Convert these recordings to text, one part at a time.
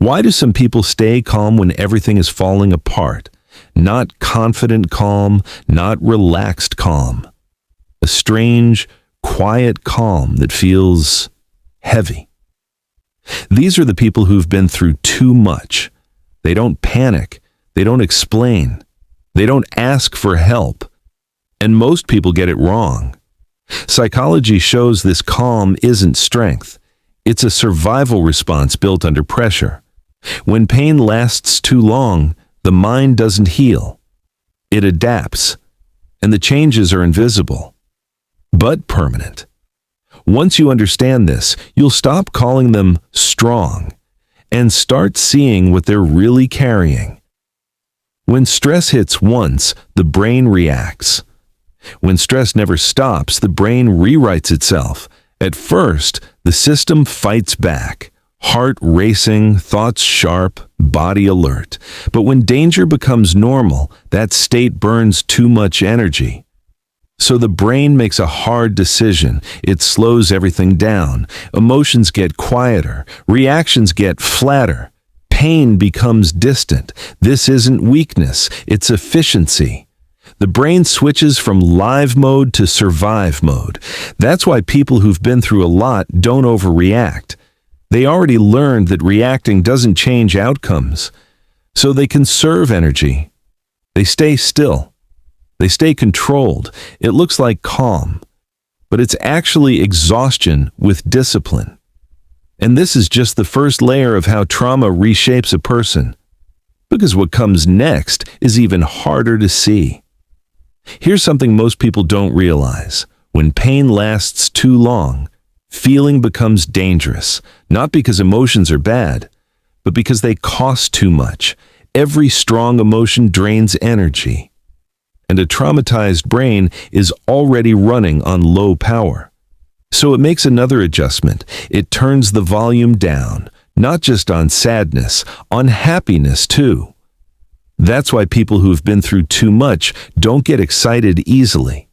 Why do some people stay calm when everything is falling apart? Not confident calm, not relaxed calm. A strange, quiet calm that feels heavy. These are the people who've been through too much. They don't panic. They don't explain. They don't ask for help. And most people get it wrong. Psychology shows this calm isn't strength. It's a survival response built under pressure. When pain lasts too long, the mind doesn't heal. It adapts, and the changes are invisible, but permanent. Once you understand this, you'll stop calling them strong and start seeing what they're really carrying. When stress hits once, the brain reacts. When stress never stops, the brain rewrites itself. At first, the system fights back, heart racing, thoughts sharp, body alert. But when danger becomes normal, that state burns too much energy. So the brain makes a hard decision. It slows everything down. Emotions get quieter. Reactions get flatter. Pain becomes distant. This isn't weakness, it's efficiency. The brain switches from live mode to survive mode. That's why people who've been through a lot don't overreact. They already learned that reacting doesn't change outcomes. So they conserve energy. They stay still. They stay controlled. It looks like calm, but it's actually exhaustion with discipline. And this is just the first layer of how trauma reshapes a person, because what comes next is even harder to see. Here's something most people don't realize. When pain lasts too long, feeling becomes dangerous, not because emotions are bad, but because they cost too much. Every strong emotion drains energy. And a traumatized brain is already running on low power. So it makes another adjustment. It turns the volume down, not just on sadness, on happiness too. That's why people who've been through too much don't get excited easily.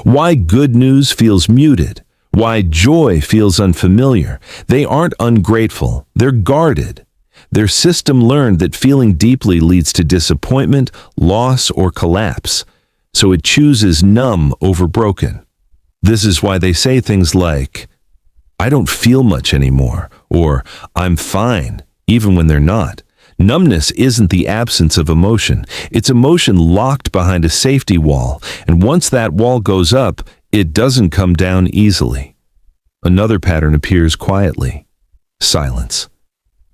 Why good news feels muted. Why joy feels unfamiliar. They aren't ungrateful, they're guarded. Their system learned that feeling deeply leads to disappointment, loss, or collapse. So it chooses numb over broken. This is why they say things like, "I don't feel much anymore," or "I'm fine," even when they're not. Numbness isn't the absence of emotion. It's emotion locked behind a safety wall, and once that wall goes up, it doesn't come down easily. Another pattern appears quietly. Silence.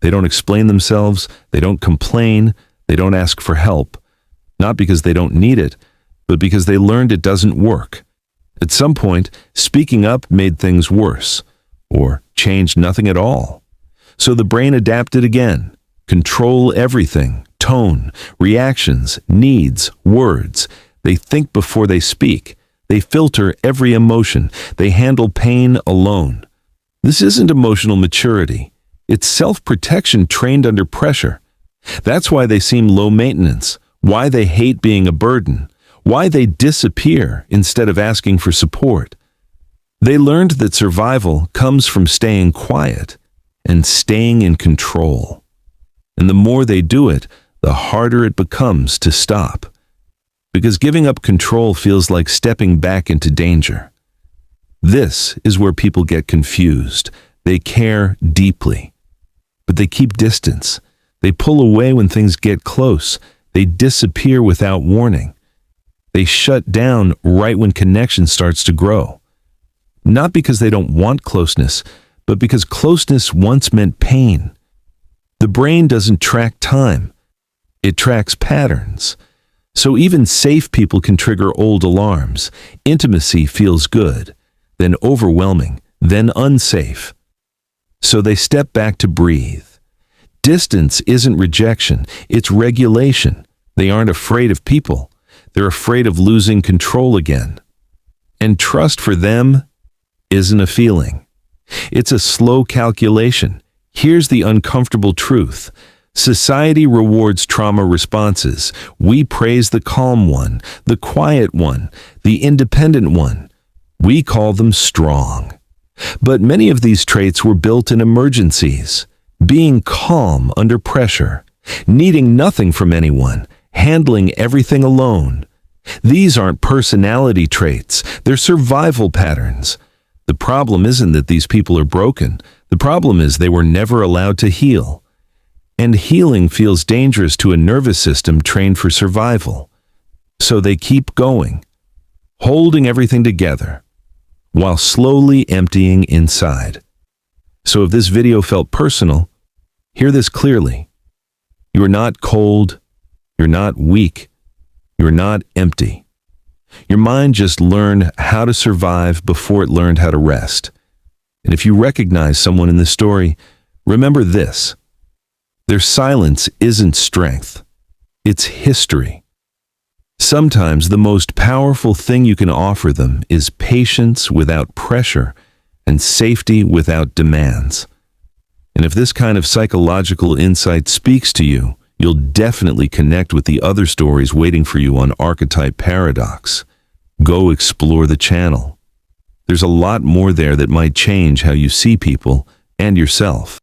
They don't explain themselves, they don't complain, they don't ask for help. Not because they don't need it, but because they learned it doesn't work. At some point, speaking up made things worse, or changed nothing at all. So the brain adapted again. Control everything: tone, reactions, needs, words. They think before they speak. They filter every emotion. They handle pain alone. This isn't emotional maturity. It's self-protection trained under pressure. That's why they seem low maintenance, why they hate being a burden, why they disappear instead of asking for support. They learned that survival comes from staying quiet and staying in control. And the more they do it, the harder it becomes to stop. Because giving up control feels like stepping back into danger. This is where people get confused. They care deeply, but they keep distance. They pull away when things get close. They disappear without warning. They shut down right when connection starts to grow. Not because they don't want closeness, but because closeness once meant pain. The brain doesn't track time. It tracks patterns. So even safe people can trigger old alarms. Intimacy feels good, then overwhelming, then unsafe. So they step back to breathe. Distance isn't rejection, it's regulation. They aren't afraid of people. They're afraid of losing control again. And trust for them isn't a feeling. It's a slow calculation. Here's the uncomfortable truth. Society rewards trauma responses. We praise the calm one, the quiet one, the independent one. We call them strong. But many of these traits were built in emergencies. being calm under pressure, needing nothing from anyone, handling everything alone. These aren't personality traits, they're survival patterns. The problem isn't that these people are broken. The problem is they were never allowed to heal. And healing feels dangerous to a nervous system trained for survival. So they keep going, holding everything together, while slowly emptying inside. So if this video felt personal, hear this clearly. You are not cold, you're not weak, you're not empty. Your mind just learned how to survive before it learned how to rest. And if you recognize someone in this story, remember this. Their silence isn't strength. It's history. Sometimes the most powerful thing you can offer them is patience without pressure and safety without demands. And if this kind of psychological insight speaks to you, you'll definitely connect with the other stories waiting for you on Archetype Paradox. Go explore the channel. There's a lot more there that might change how you see people and yourself.